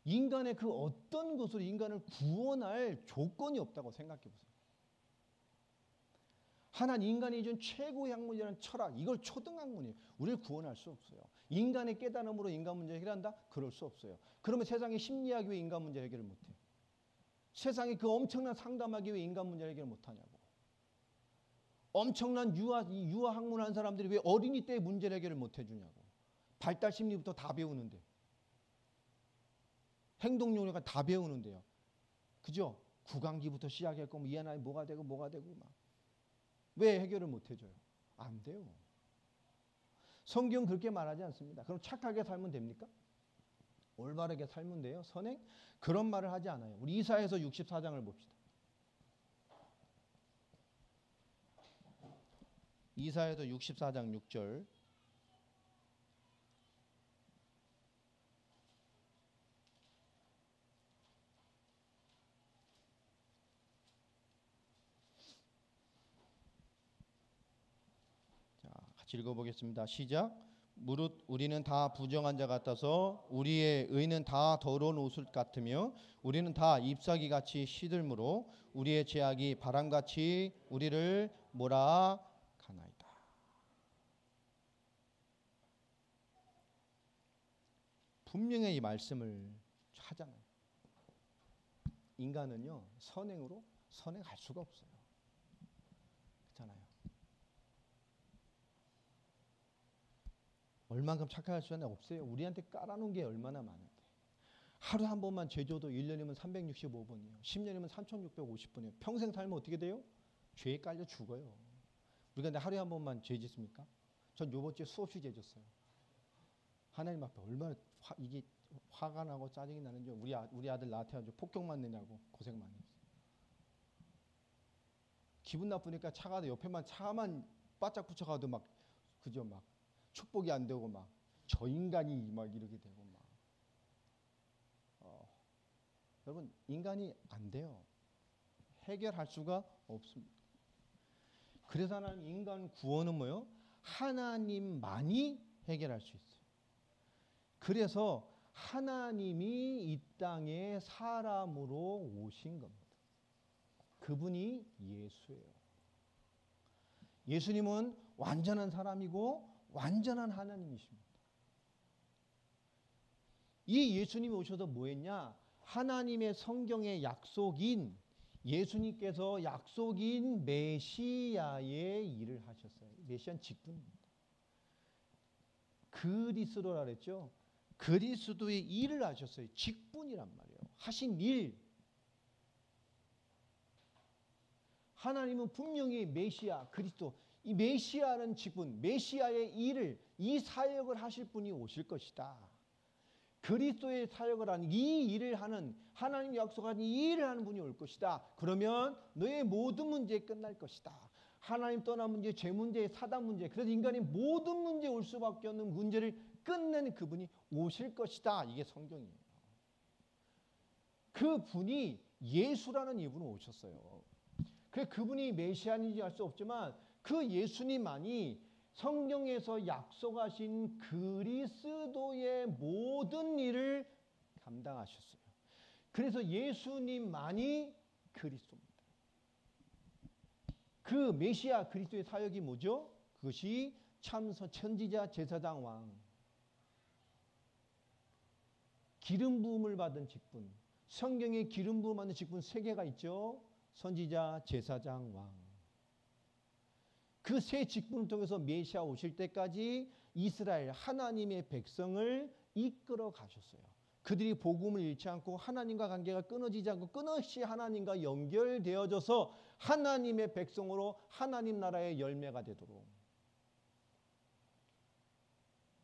인간의 그 어떤 것으로 인간을 구원할 조건이 없다고 생각해 보세요. 하나님 인간이 준 최고의 학문이라는 철학, 이걸 초등학문이에요. 우리를 구원할 수 없어요. 인간의 깨달음으로 인간 문제 해결한다? 그럴 수 없어요. 그러면 세상의 심리학이 왜 인간 문제 해결을 못해요? 세상에 그 엄청난 상담학이 왜 인간 문제 해결을 못하냐고. 엄청난 유아 학문한 사람들이 왜 어린이 때 문제 해결을 못 해주냐고. 발달 심리부터 다 배우는데. 행동 용어가 다 배우는데요. 그죠? 구강기부터 시작했고 이 하나님 뭐가 되고 막. 왜 해결을 못 해줘요? 안 돼요. 성경 그렇게 말하지 않습니다. 그럼 착하게 살면 됩니까? 올바르게 살면 돼요? 선행? 그런 말을 하지 않아요. 우리 이사야서 64장을 봅시다. 이사야서 64장 6절. 자, 같이 읽어보겠습니다. 시작. 무릇 우리는 다 부정한 자 같아서 우리의 의는 다 더러운 옷을 같으며 우리는 다 잎사귀 같이 시들므로 우리의 죄악이 바람같이 우리를 몰아가나이다. 분명히 이 말씀을 하잖아요. 인간은요 선행으로 선행할 수가 없어요. 그렇잖아요. 얼만큼 착할 수는 없어요. 우리한테 깔아놓은 게 얼마나 많은데. 하루 한 번만 죄져도 1년이면 365번이에요. 10년이면 3650번이에요. 평생 살면 어떻게 돼요? 죄에 깔려 죽어요. 우리가 근데 하루에 한 번만 죄 짓습니까? 전 요번 주에 수없이 죄 졌어요. 하나님 앞에 얼마나 이게 화가 나고 짜증이 나는지. 우리 아들 나한테 아주 폭격 맞느냐고 고생 많이 했어요. 기분 나쁘니까 차가 옆에만 차만 바짝 붙여가도 막 그죠 막 축복이 안 되고 막 저 인간이 막 이렇게 되고 막 여러분 인간이 안 돼요. 해결할 수가 없습니다. 그래서 하나님 인간 구원은 뭐요? 하나님만이 해결할 수 있어요. 그래서 하나님이 이 땅에 사람으로 오신 겁니다. 그분이 예수예요. 예수님은 완전한 사람이고 완전한 하나님이십니다. 이 예수님이 오셔서 뭐 했냐? 하나님의 성경의 약속인 예수님께서 약속인 메시아의 일을 하셨어요. 메시아는 직분입니다. 그리스도라 그랬죠. 그리스도의 일을 하셨어요. 직분이란 말이에요. 하신 일. 하나님은 분명히 메시아, 그리스도, 이 메시아는 직분, 메시아의 일을, 이 사역을 하실 분이 오실 것이다. 그리스도의 사역을 하는 이 일을 하는 하나님이 약속한 이 일을 하는 분이 올 것이다. 그러면 너의 모든 문제 끝날 것이다. 하나님 떠난 문제, 죄 문제, 사단 문제, 그래서 인간이 모든 문제 올 수밖에 없는 문제를 끝내는 그분이 오실 것이다. 이게 성경이에요. 그분이 예수라는 이분으로 오셨어요. 그분이 메시아인지 알 수 없지만 그 예수님만이 성경에서 약속하신 그리스도의 모든 일을 감당하셨어요. 그래서 예수님만이 그리스도입니다. 그 메시아 그리스도의 사역이 뭐죠? 그것이 참 선지자 제사장 왕, 기름 부음을 받은 직분, 성경에 기름 부음 받는 직분 3개가 있죠. 선지자, 제사장, 왕. 그 세 직분을 통해서 메시아 오실 때까지 이스라엘 하나님의 백성을 이끌어 가셨어요. 그들이 복음을 잃지 않고 하나님과 관계가 끊어지지 않고 끊임없이 하나님과 연결되어져서 하나님의 백성으로 하나님 나라의 열매가 되도록.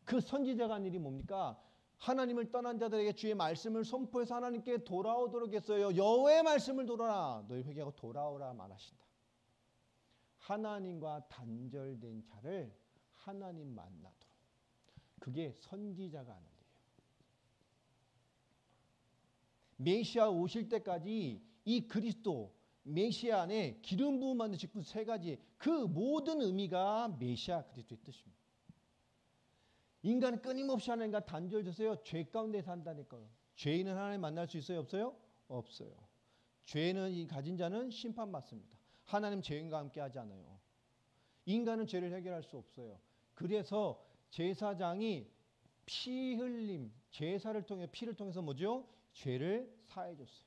그 선지자가 한 일이 뭡니까? 하나님을 떠난 자들에게 주의 말씀을 선포해서 하나님께 돌아오도록 했어요. 여호와의 말씀을 돌아라. 너희 회개하고 돌아오라 말하신다. 하나님과 단절된 자를 하나님 만나도록. 그게 선지자가 하는 일이에요. 메시아 오실 때까지 이 그리스도 메시아 안에 기름 부음 받는 직분 3가지 그 모든 의미가 메시아 그리스도의 뜻입니다. 인간은 끊임없이 하나님과 단절돼서요. 죄 가운데 산다니까요. 죄인은 하나님 만날 수 있어요? 없어요? 없어요. 죄는 가진 자는 심판받습니다. 하나님 죄인과 함께 하지 않아요. 인간은 죄를 해결할 수 없어요. 그래서 제사장이 피 흘림, 제사를 통해 피를 통해서 뭐죠? 죄를 사해 줬어요.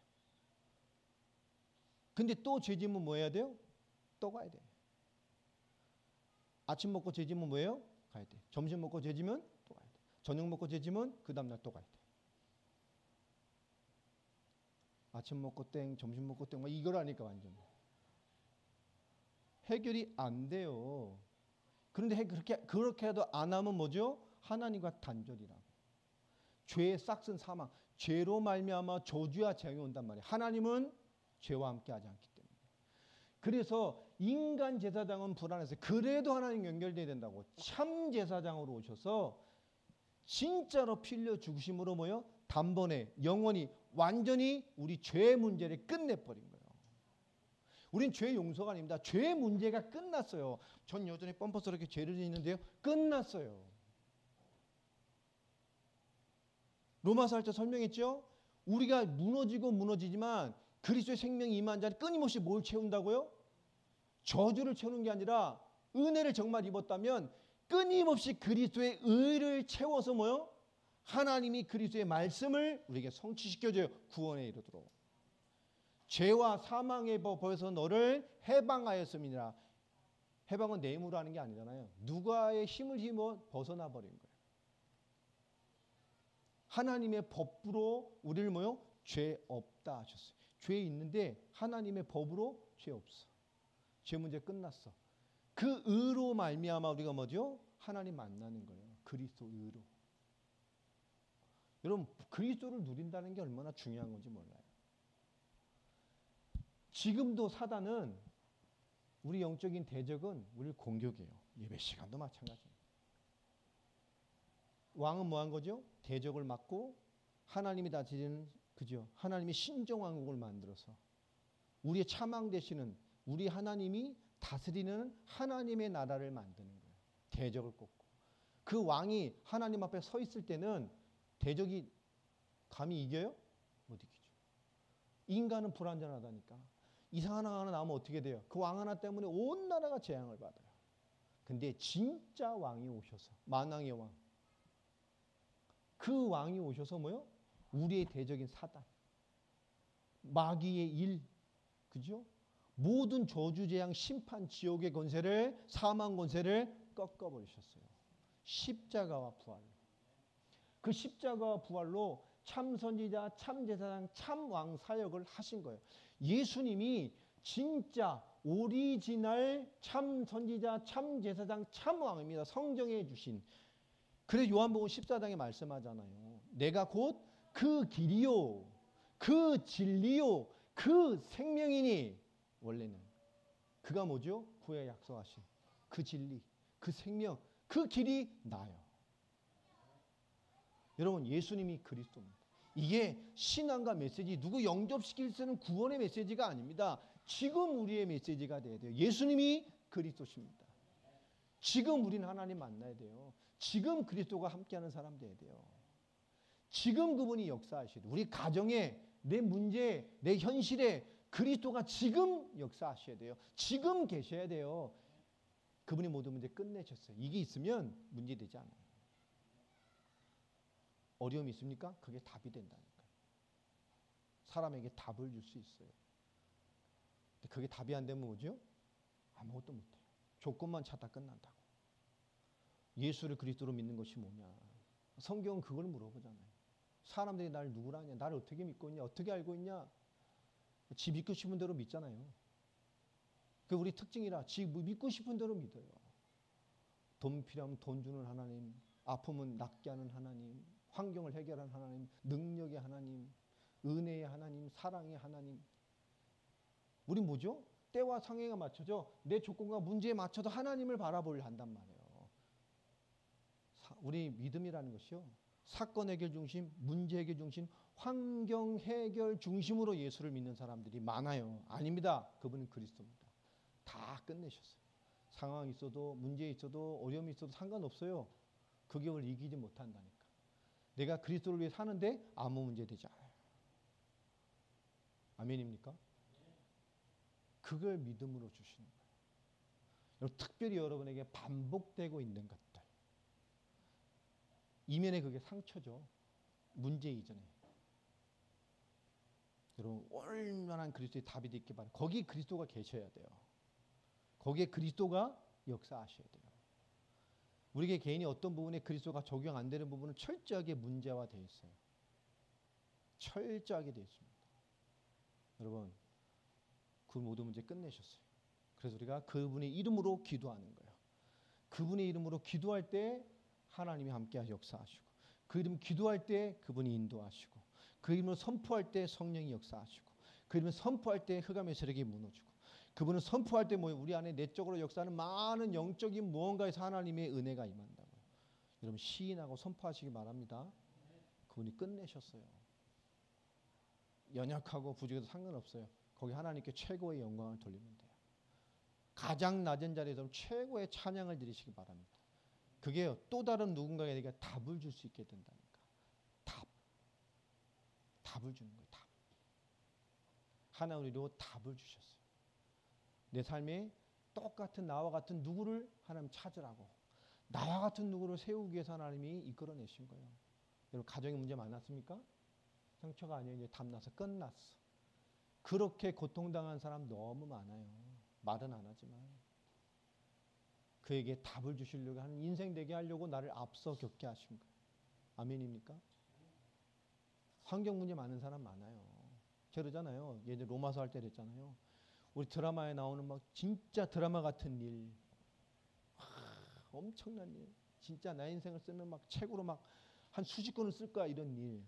근데 또 죄 지면 뭐 해야 돼요? 또 가야 돼. 아침 먹고 죄 지면 뭐예요? 가야 돼. 점심 먹고 죄 지면 또 가야 돼. 저녁 먹고 죄 지면 그 다음 날 또 가야 돼. 아침 먹고 땡, 점심 먹고 땡, 막 이거라니까 완전. 해결이 안 돼요. 그런데 그렇게 해도 안 하면 뭐죠? 하나님과 단절이라고. 죄의 싹슨 사망, 죄로 말미암아 저주와 재앙이 온단 말이에요. 하나님은 죄와 함께하지 않기 때문에. 그래서 인간 제사장은 불안해서 그래도 하나님 연결돼야 된다고 참 제사장으로 오셔서 진짜로 피 흘려 죽으심으로 뭐요? 단번에 영원히 완전히 우리 죄의 문제를 끝내버린 거예요. 우린 죄 용서가 아닙니다. 죄의 문제가 끝났어요. 전 여전히 뻔뻔스럽게 죄를 짓는데요. 끝났어요. 로마서 할 때 설명했죠? 우리가 무너지고 무너지지만 그리스도의 생명이 임한 자는 끊임없이 뭘 채운다고요? 저주를 채우는 게 아니라 은혜를 정말 입었다면 끊임없이 그리스도의 의를 채워서 뭐요? 하나님이 그리스도의 말씀을 우리에게 성취시켜줘요. 구원에 이르도록. 죄와 사망의 법에서 너를 해방하였음이니라. 해방은 내 힘으로 하는 게 아니잖아요. 누가의 힘을 힘어 벗어나 버린 거예요. 하나님의 법으로 우리를 뭐요? 죄 없다 하셨어요. 죄 있는데 하나님의 법으로 죄 없어. 죄 문제 끝났어. 그 의로 말미암아 우리가 뭐죠? 하나님 만나는 거예요. 그리스도 의로. 여러분 그리스도를 누린다는 게 얼마나 중요한 건지 몰라요. 지금도 사단은 우리 영적인 대적은 우리를 공격해요. 예배 시간도 마찬가지예요. 왕은 뭐 한 거죠? 대적을 막고 하나님이 다스리는 그죠? 하나님이 신정왕국을 만들어서 우리의 차망 되시는 우리 하나님이 다스리는 하나님의 나라를 만드는 거예요. 대적을 꺾고. 그 왕이 하나님 앞에 서 있을 때는 대적이 감히 이겨요? 못 이기죠. 인간은 불완전하다니까. 이상한 왕 하나 나오면 어떻게 돼요? 그 왕 하나 때문에 온 나라가 재앙을 받아요. 근데 진짜 왕이 오셔서 만왕의 왕. 그 왕이 오셔서 뭐요? 우리의 대적인 사단, 마귀의 일, 그죠? 모든 저주, 재앙, 심판, 지옥의 권세를 사망 권세를 꺾어버리셨어요. 십자가와 부활로. 그 십자가와 부활로 참 선지자, 참 제사장, 참 왕 사역을 하신 거예요. 예수님이 진짜 오리지널 참 선지자, 참 제사장, 참 왕입니다. 성경에 주신. 그래서 요한복음 14장에 말씀하잖아요. 내가 곧 그 길이요, 그 진리요, 그 생명이니. 원래는 그가 뭐죠? 구에 약속하신 그 진리, 그 생명, 그 길이 나요. 여러분 예수님이 그리스도입니다. 이게 신앙과 메시지, 누구 영접시킬 수 있는 구원의 메시지가 아닙니다. 지금 우리의 메시지가 돼야 돼요. 예수님이 그리스도십니다. 지금 우리는 하나님 만나야 돼요. 지금 그리스도가 함께하는 사람 돼야 돼요. 지금 그분이 역사하셔야 돼요. 우리 가정에, 내 문제에, 내 현실에 그리스도가 지금 역사하셔야 돼요. 지금 계셔야 돼요. 그분이 모든 문제 끝내셨어요. 이게 있으면 문제되지 않아요. 어려움이 있습니까? 그게 답이 된다니까요. 사람에게 답을 줄 수 있어요. 근데 그게 답이 안 되면 뭐죠? 아무것도 못해요. 조건만 찾다 끝난다고. 예수를 그리스도로 믿는 것이 뭐냐? 성경은 그걸 물어보잖아요. 사람들이 나를 누구라 하냐? 나를 어떻게 믿고 있냐? 어떻게 알고 있냐? 지 믿고 싶은 대로 믿잖아요. 그게 우리 특징이라 지 믿고 싶은 대로 믿어요. 돈 필요하면 돈 주는 하나님, 아프면 낫게 하는 하나님, 환경을 해결하는 하나님, 능력의 하나님, 은혜의 하나님, 사랑의 하나님. 우리 뭐죠? 때와 상황에 맞춰져 내 조건과 문제에 맞춰서 하나님을 바라보려 한단 말이에요. 우리 믿음이라는 것이요. 사건 해결 중심, 문제 해결 중심, 환경 해결 중심으로 예수를 믿는 사람들이 많아요. 아닙니다. 그분은 그리스도입니다. 다 끝내셨어요. 상황이 있어도 문제 있어도 어려움이 있어도 상관없어요. 그게 뭘 이기지 못한다니까. 내가 그리스도를 위해 사는데 아무 문제 되지 않아요. 아멘입니까? 그걸 믿음으로 주시는 거예요. 특별히 여러분에게 반복되고 있는 것들. 이면에 그게 상처죠. 문제 이전에. 여러분 얼마나 그리스도의 답이 있길 바랍니다. 거기 그리스도가 계셔야 돼요. 거기에 그리스도가 역사하셔야 돼요. 우리에게 개인이 어떤 부분에 그리스도가 적용 안 되는 부분은 철저하게 문제화되어 있어요. 철저하게 되어 있습니다. 여러분, 그 모든 문제 끝내셨어요. 그래서 우리가 그분의 이름으로 기도하는 거예요. 그분의 이름으로 기도할 때 하나님이 함께 역사하시고, 그 이름 기도할 때 그분이 인도하시고, 그 이름을 선포할 때 성령이 역사하시고, 그 이름을 선포할 때 흑암의 세력이 무너지고, 그분을 선포할 때 우리 안에 내적으로 역사하는 많은 영적인 무언가에서 하나님의 은혜가 임한다고요. 여러분 시인하고 선포하시기 바랍니다. 그분이 끝내셨어요. 연약하고 부족해도 상관없어요. 거기 하나님께 최고의 영광을 돌리면 돼요. 가장 낮은 자리에서 최고의 찬양을 드리시기 바랍니다. 그게 또 다른 누군가에게 답을 줄 수 있게 된다니까. 답을 주는 거예요. 답. 하나님으로 답을 주셨어요. 내 삶에 똑같은 나와 같은 누구를 하나님 찾으라고, 나와 같은 누구를 세우기 위해서 하나님이 이끌어내신 거예요. 여러분 가정에 문제 많았습니까? 상처가 아니에요. 이제 답나서 끝났어. 그렇게 고통당한 사람 너무 많아요. 말은 안 하지만 그에게 답을 주시려고 하는, 인생 되게 하려고 나를 앞서 겪게 하신 거예요. 아멘입니까? 환경 문제 많은 사람 많아요. 그러잖아요. 예전에 로마서 할 때 그랬잖아요. 우리 드라마에 나오는 막 진짜 드라마 같은 일, 엄청난 일, 진짜 나 인생을 쓰면 막 책으로 막 한 수십 권을 쓸 거야 이런 일.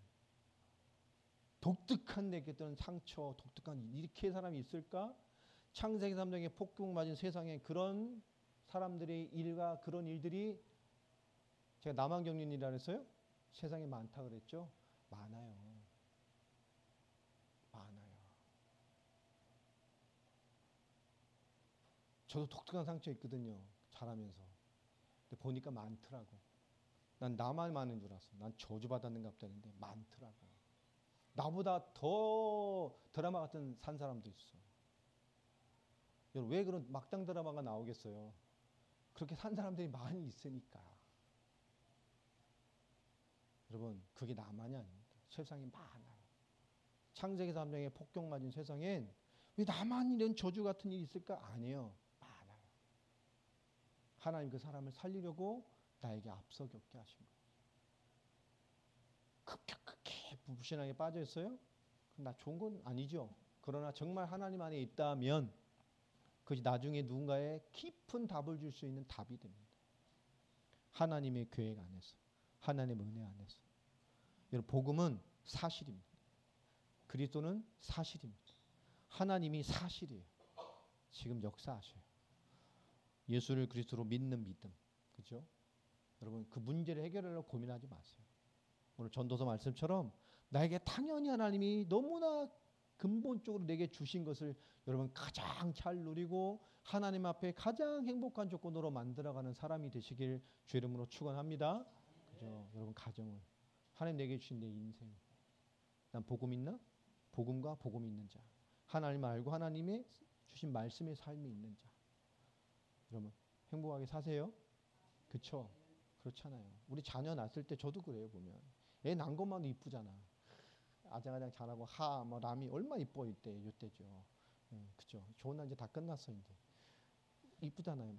독특한 내게 어떤 상처, 독특한 일, 이렇게 사람이 있을까? 창세기 3장에 폭풍 맞은 세상에 그런 사람들의 일과 그런 일들이, 제가 나만 겪는 일이라 그랬어요? 세상에 많다 그랬죠? 많아요. 많아요. 저도 독특한 상처 있거든요. 자라면서. 근데 보니까 많더라고. 난 나만 많은 줄 알았어. 난 저주받았는가 보다 했는데 많더라고. 나보다 더 드라마 같은 산 사람도 있어. 여러분 왜 그런 막장 드라마가 나오겠어요? 그렇게 산 사람들이 많이 있으니까. 여러분 그게 나만이 아닙니다. 세상에 많아요. 창세기 3장에 폭격 맞은 세상엔 왜 나만 이런 저주 같은 일이 있을까? 아니에요. 많아요. 하나님 그 사람을 살리려고 나에게 앞서 겪게 하신 거예요. 급격하게 불신앙에 빠져 있어요? 그럼 나 좋은 건 아니죠. 그러나 정말 하나님 안에 있다면 그것이 나중에 누군가의 깊은 답을 줄 수 있는 답이 됩니다. 하나님의 계획 안에서, 하나님의 은혜 안에서. 여러분 복음은 사실입니다. 그리스도는 사실입니다. 하나님이 사실이에요. 지금 역사하셔요. 예수를 그리스도로 믿는 믿음, 그렇죠? 여러분 그 문제를 해결하려고 고민하지 마세요. 오늘 전도서 말씀처럼 나에게 당연히 하나님이 너무나 근본적으로 내게 주신 것을 여러분 가장 잘 누리고 하나님 앞에 가장 행복한 조건으로 만들어가는 사람이 되시길 주의 이름으로 축원합니다. 그죠? 여러분 가정을, 하나님 내게 주신 내 인생, 난 복음 있나? 복음과 복음 있는 자, 하나님 알고 하나님의 주신 말씀의 삶이 있는 자. 여러분 행복하게 사세요. 그렇죠? 그렇잖아요. 우리 자녀 낳았을 때 저도 그래요. 보면 애 난 것만도 이쁘잖아. 아장아장 잘하고 뭐 라미 얼마나 이뻐 이때죠. 그죠? 좋은 날 이제 다 끝났어 이제. 이쁘잖아요.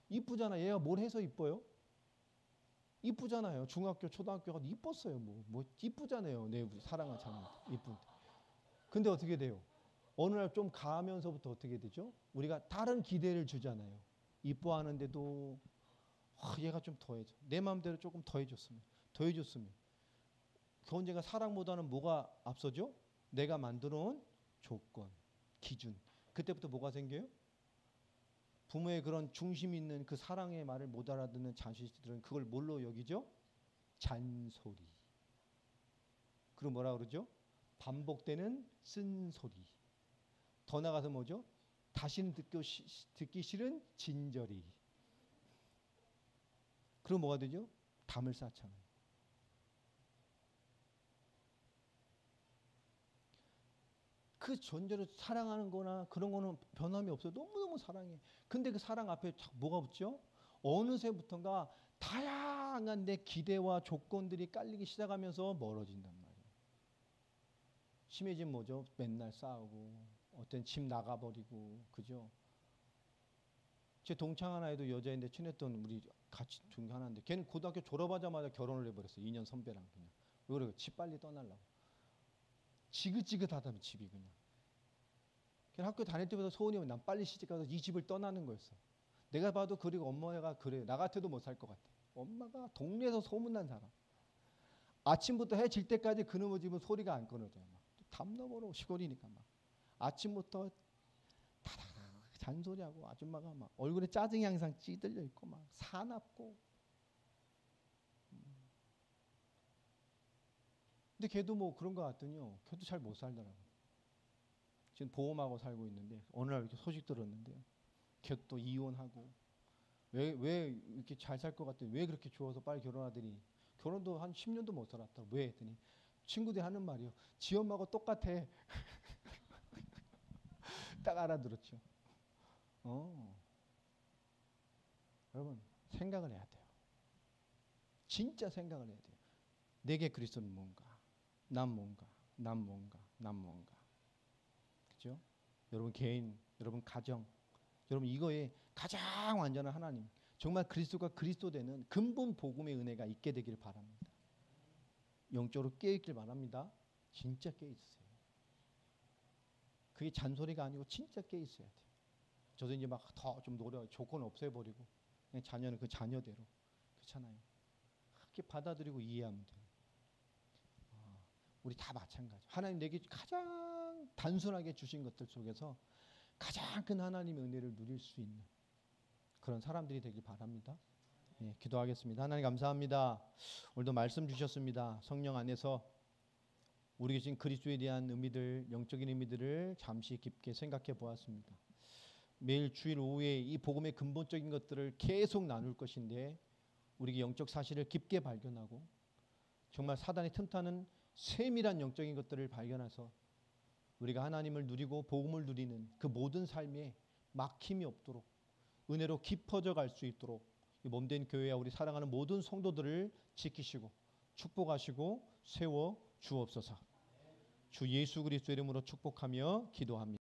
이쁘잖아. 얘가 뭘 해서 이뻐요? 이쁘잖아요. 중학교, 초등학교 가도 이뻤어요. 뭐 이쁘잖아요. 내 사랑을 참 이쁜데. 근데 어떻게 돼요? 어느 날 좀 가면서부터 어떻게 되죠? 우리가 다른 기대를 주잖아요. 이뻐하는데도 얘가 좀 더해줘. 내 마음대로 조금 더해줬으면. 그 언젠가 사랑보다는 뭐가 앞서죠? 내가 만들어 온 조건, 기준. 그때부터 뭐가 생겨요? 부모의 그런 중심 있는 그 사랑의 말을 못 알아듣는 자식들은 그걸 뭘로 여기죠? 잔소리. 그리고 뭐라 그러죠? 반복되는 쓴소리. 더 나가서 뭐죠? 다시는 듣기 싫은 진저리. 그럼 뭐가 되죠? 담을 쌓잖아요. 그 존재로 사랑하는 거나 그런 거는 변함이 없어요. 너무너무 사랑해. 근데 그 사랑 앞에 뭐가 붙죠? 어느새부턴가 다양한 내 기대와 조건들이 깔리기 시작하면서 멀어진단 말이에요. 심해진 뭐죠? 맨날 싸우고 어떤 집 나가버리고, 그죠? 제 동창 하나 애도 여자인데 친했던 우리 같이 중에 하나인데 걔는 고등학교 졸업하자마자 결혼을 해버렸어요. 2년 선배랑 그냥. 왜 그래요? 집 빨리 떠나려고. 지긋지긋하다면 집이 그냥. 그냥 학교 다닐 때부터 소원이 난 빨리 시집가서 이 집을 떠나는 거였어. 내가 봐도 그리고 엄마가 그래. 나 같아도 못 살 것 같아. 엄마가 동네에서 소문난 사람. 아침부터 해 질 때까지 그놈의 집은 소리가 안 끊어져요. 막. 담너머로 시골이니까 막. 아침부터 다다다 잔소리하고 아줌마가 막 얼굴에 짜증이 항상 찌들려 있고 막 사납고. 근데 걔도 뭐 그런 거 같더니요. 걔도 잘 못 살더라고. 지금 보험하고 살고 있는데 어느 날 이렇게 소식 들었는데요. 걔도 또 이혼하고 왜 이렇게 잘 살 것 같더니 왜 그렇게 좋아서 빨리 결혼하더니 결혼도 한 10년도 못 살았다고. 왜 했더니 친구들이 하는 말이요. 지 엄마하고 똑같아. 딱 알아들었죠. 여러분 생각을 해야 돼요. 진짜 생각을 해야 돼요. 내게 그리스도는 뭔가? 난 뭔가? 난 뭔가? 난 뭔가? 그죠? 여러분 개인, 여러분 가정, 여러분 이거에 가장 완전한 하나님, 정말 그리스도가 그리스도 되는 근본 복음의 은혜가 있게 되기를 바랍니다. 영적으로 깨어있길 바랍니다. 진짜 깨어있으세요. 그게 잔소리가 아니고 진짜 깨어있어야 돼요. 저도 이제 막 더 좀 노력, 조건 없애버리고 그냥 자녀는 그 자녀대로. 그렇잖아요. 그렇게 받아들이고 이해하면 돼요. 우리 다 마찬가지. 하나님 내게 가장 단순하게 주신 것들 속에서 가장 큰 하나님의 은혜를 누릴 수 있는 그런 사람들이 되길 바랍니다. 네, 기도하겠습니다. 하나님 감사합니다. 오늘도 말씀 주셨습니다. 성령 안에서 우리 계신 그리스도에 대한 의미들, 영적인 의미들을 잠시 깊게 생각해 보았습니다. 매일 주일 오후에 이 복음의 근본적인 것들을 계속 나눌 것인데 우리가 영적 사실을 깊게 발견하고 정말 사단이 틈타는 세밀한 영적인 것들을 발견해서 우리가 하나님을 누리고 복음을 누리는 그 모든 삶에 막힘이 없도록 은혜로 깊어져 갈 수 있도록 이 몸된 교회와 우리 사랑하는 모든 성도들을 지키시고 축복하시고 세워 주옵소서. 주 예수 그리스도 이름으로 축복하며 기도합니다.